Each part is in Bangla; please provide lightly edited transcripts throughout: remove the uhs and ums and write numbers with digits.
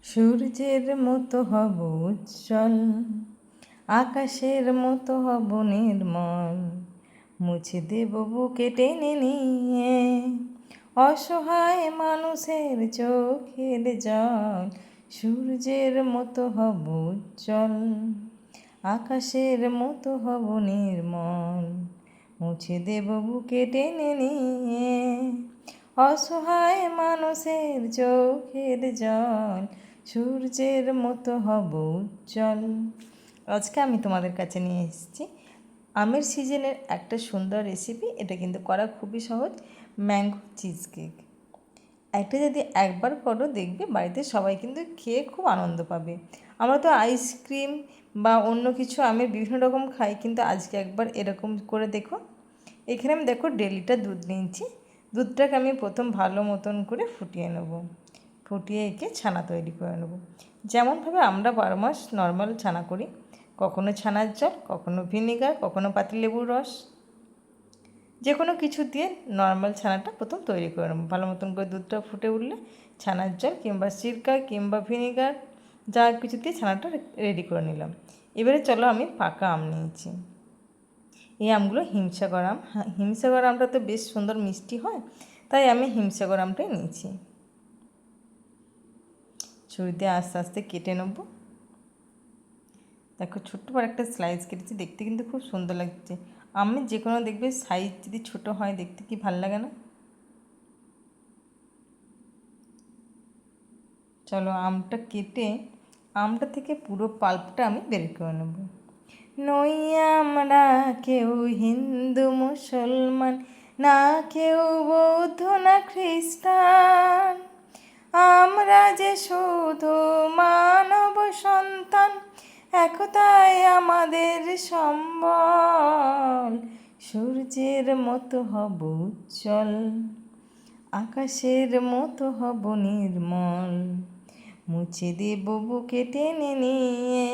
সূর্যের মতো হব উজ্জ্বল, আকাশের মতো হব নির্মল, মুছে দেব বুকে টেনে নিয়ে অসহায় মানুষের চোখের জল। সূর্যের মতো হব উজ্জ্বল, আকাশের মতো হব নির্মল, মুছে দেব বুকে টেনে নিয়ে অসহায় মানুষের চোখের জল। সূর্যের মতো হব উজ্জ্বল। আজকে আমি তোমাদের কাছে নিয়ে এসেছি আমের সিজনের একটা সুন্দর রেসিপি। এটা কিন্তু করা খুবই সহজ, ম্যাঙ্গো চিজ কেক। এটা যদি একবার করো দেখবে বাড়িতে সবাই কিন্তু খেয়ে খুব আনন্দ পাবে। আমরা তো আইসক্রিম বা অন্য কিছু আমের বিভিন্ন রকম খাই, কিন্তু আজকে একবার এরকম করে দেখো। এখানে আমি দেখো 1.5 লিটার দুধ নিয়েছি। দুধটাকে আমি প্রথম ভালো মতন করে ফুটিয়ে নেব। ফুটিয়ে এঁকে ছানা তৈরি করে নেব, যেমনভাবে আমরা 12 মাস নর্মাল ছানা করি। কখনো ছানার জল, কখনো ভিনেগার, কখনো পাতিলেবুর রস, যে কোনো কিছু দিয়ে নর্মাল ছানাটা প্রথম তৈরি করে নেব। ভালো মতন করে দুধটা ফুটে উঠলে ছানার জল কিংবা সিরকা কিংবা ভিনেগার যা কিছু দিয়ে ছানাটা রেডি করে নিলাম। এবারে চলো, আমি পাকা আম নিয়েছি। এই আমগুলো হিমসাগর আম। হিমসাগর আমটা তো বেশ সুন্দর মিষ্টি হয়, তাই আমি হিমসাগর আমটাই নিয়েছি। ছুরি দিয়ে আস্তে আস্তে কেটে নেব। দেখো ছোট্ট বড় একটা স্লাইস কেটেছি, দেখতে কিন্তু খুব সুন্দর লাগছে। আমের যে কোনো দেখবে সাইজ যদি ছোট হয় দেখতে কি ভালো লাগে না? চলো, আমটা কেটে আমটা থেকে পুরো পাল্পটা আমি বের করে নেব। নই আমরা কেউ হিন্দু মুসলমান, না কেউ বৌদ্ধ না খ্রিস্টান, আমরা যে শুধু মানব সন্তান, একতাই আমাদের সম্বল। সূর্যের মতো হব উজ্জ্বল, আকাশের মতো হব নির্মল, মুছে দেব বুকে টেনে নিয়ে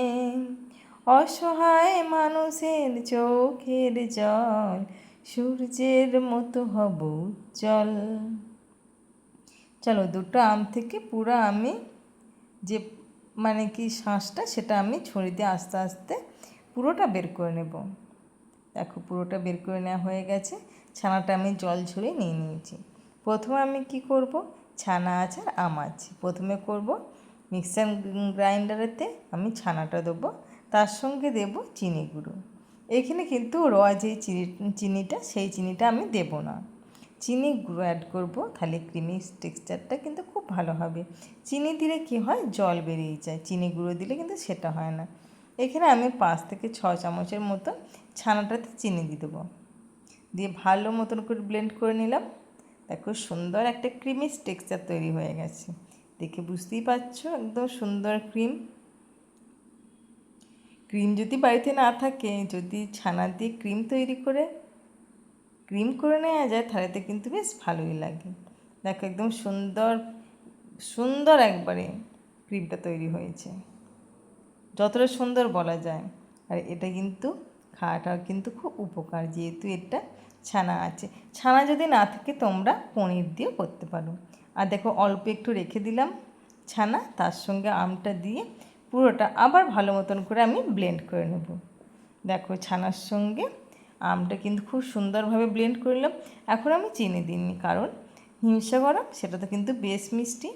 অসহায় মানুষের চোখের জল। সূর্যের মতো হব উজ্জ্বল। চলো, দুটো আম থেকে পুরো আমি যে মানে কি শাঁসটা, সেটা আমি ছুরি দিয়ে আস্তে আস্তে পুরোটা বের করে নেব। দেখো পুরোটা বের করে নেওয়া হয়ে গেছে। ছানাটা আমি জল ঝরিয়ে নিয়ে নিয়েছি। প্রথমে আমি কি করব, ছানা আছে আর আম আছে, প্রথমে করব মিক্সার গ্রাইন্ডারেতে আমি ছানাটা দেবো, তার সঙ্গে দেব চিনি গুঁড়ো। এখানে কিন্তু র যে চিনিটা, সেই চিনিটা আমি দেব না, চিনি গুঁড়ো অ্যাড করব, তাহলে ক্রিমি টেক্সচারটা কিন্তু খুব ভালো হবে। চিনি দিলে কী হয়, জল বেরিয়ে যায়, চিনি গুঁড়ো দিলে কিন্তু সেটা হয় না। এখানে আমি 5 থেকে 6 চামচের মতো ছানাটাতে চিনি দিয়ে দেবো, দিয়ে ভালো মতন করে ব্লেন্ড করে নিলাম। দেখো সুন্দর একটা ক্রিমি টেক্সচার তৈরি হয়ে গেছে, দেখে বুঝতেই পারছো একদম সুন্দর ক্রিম। ক্রিম যদি বাড়িতে না থাকে, যদি ছানা দিয়ে ক্রিম করে নেওয়া যায়, তাহলে তো কিন্তু বেশ ভালোই লাগে। দেখো একদম সুন্দর সুন্দর একবারে ক্রিমটা তৈরি হয়েছে, যতটা সুন্দর বলা যায়। আর এটা কিন্তু খাওয়াটাও কিন্তু খুব উপকার, যেহেতু এটা ছানা আছে। ছানা যদি না থাকে তোমরা পনির দিয়েও করতে পারো। আর দেখো অল্প একটু রেখে দিলাম ছানা, তার সঙ্গে আমটা দিয়ে পুরোটা আবার ভালো মতন করে আমি ব্লেন্ড করে নেব। দেখো ছানার সঙ্গে আমটা কিন্তু খুব সুন্দরভাবে ব্লেন্ড করলাম। এখন আমি চিনি দিইনি, কারণ হিমসাগর আম সেটা তো কিন্তু বেশ মিষ্টি।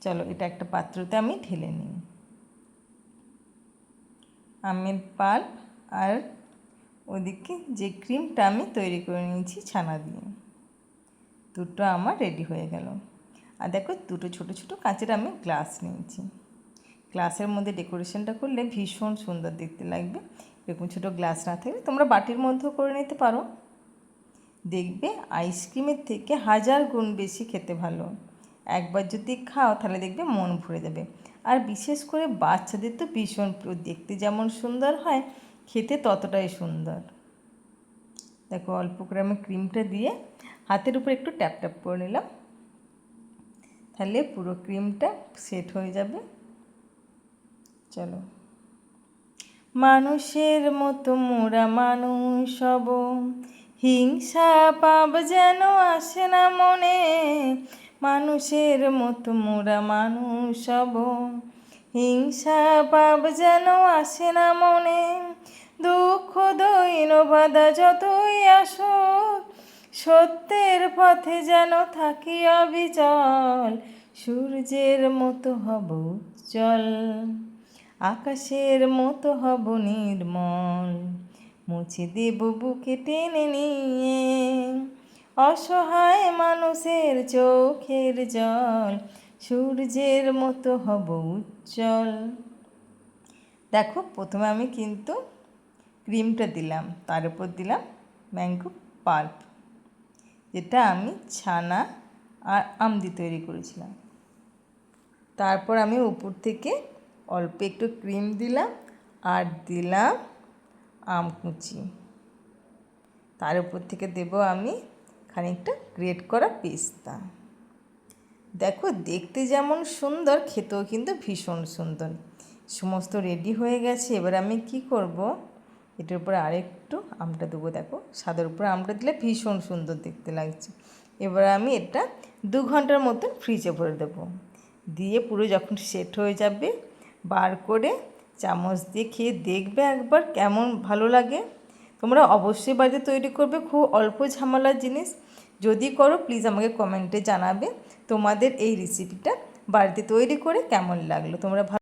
চলো, এটা একটা পাত্রতে আমি ঢেলে নিই। আমের পাল্প আর ওদিকে যে ক্রিমটা আমি তৈরি করে নিয়েছি ছানা দিয়ে, দুটো আমার রেডি হয়ে গেল। আর দেখো দুটো ছোটো ছোটো কাঁচের আমি গ্লাস নিয়েছি। গ্লাসের মধ্যে ডেকোরেশনটা করলে ভীষণ সুন্দর দেখতে লাগবে। এরকম ছোটো গ্লাস না থাকলে তোমরা বাটির মধ্যেও করে নিতে পারো, দেখবে আইসক্রিমের থেকে 1000 গুণ বেশি খেতে ভালো। একবার যদি খাও তাহলে দেখবে মন ভরে যাবে। আর বিশেষ করে বাচ্চাদের তো ভীষণ প্রিয়, দেখতে যেমন সুন্দর হয় খেতে ততটাই সুন্দর। দেখো অল্প করে আমি ক্রিমটা দিয়ে হাতের উপর একটু ট্যাপ ট্যাপ করে নিলাম, তাহলে পুরো ক্রিমটা সেট হয়ে যাবে। চলো, মানুষের মতো মোরা মানুষ হব, হিংসা পাপ যেন আসে না মনে, মানুষের মতো মোরা মানুষ হব, হিংসা পাপ যেন আসে না মনে, দুঃখ দৈন বাধা যতই আসুক, সত্যের পথে যেন থাকি অবিচল, সূর্যের মতো হব উজ্জ্বল, আকাশের মতো হব নির্মল, মুছে দেব বুকে টেনে নিয়ে অসহায় মানুষের চোখের জল, সূর্যের মতো হব উজ্জ্বল। দেখো প্রথমে আমি কিন্তু ক্রিমটা দিলাম, তার উপর দিলাম ম্যাঙ্গো পাল্প, যেটা আমি ছানা আর আম দিয়ে তৈরি করেছিলাম। তারপর আমি উপর থেকে অল্প একটু ক্রিম দিলাম আর দিলাম আম কুচি, তার উপর থেকে দেব আমি খানিকটা গ্রেট করা পেস্তা। দেখো দেখতে যেমন সুন্দর, খেতেও কিন্তু ভীষণ সুন্দর। সমস্ত রেডি হয়ে গেছে। এবার আমি কি করব, এটার উপরে আরেকটু আমটা দেবো। দেখো সাদার উপরে আমটা দিলে ভীষণ সুন্দর দেখতে লাগছে। এবার আমি এটা 2 ঘন্টার মতন ফ্রিজে ভরে দেবো। দিয়ে পুরো যখন সেট হয়ে যাবে, বার করে চামচ দিয়ে খেয়ে দেখবে একবার কেমন ভালো লাগে। তোমরা অবশ্যই বাড়িতে তৈরি করবে, খুব অল্প ঝামেলার জিনিস। যদি করো প্লিজ আমাকে কমেন্টে জানাবে তোমাদের এই রেসিপিটা বাড়িতে তৈরি করে কেমন লাগলো। তোমরা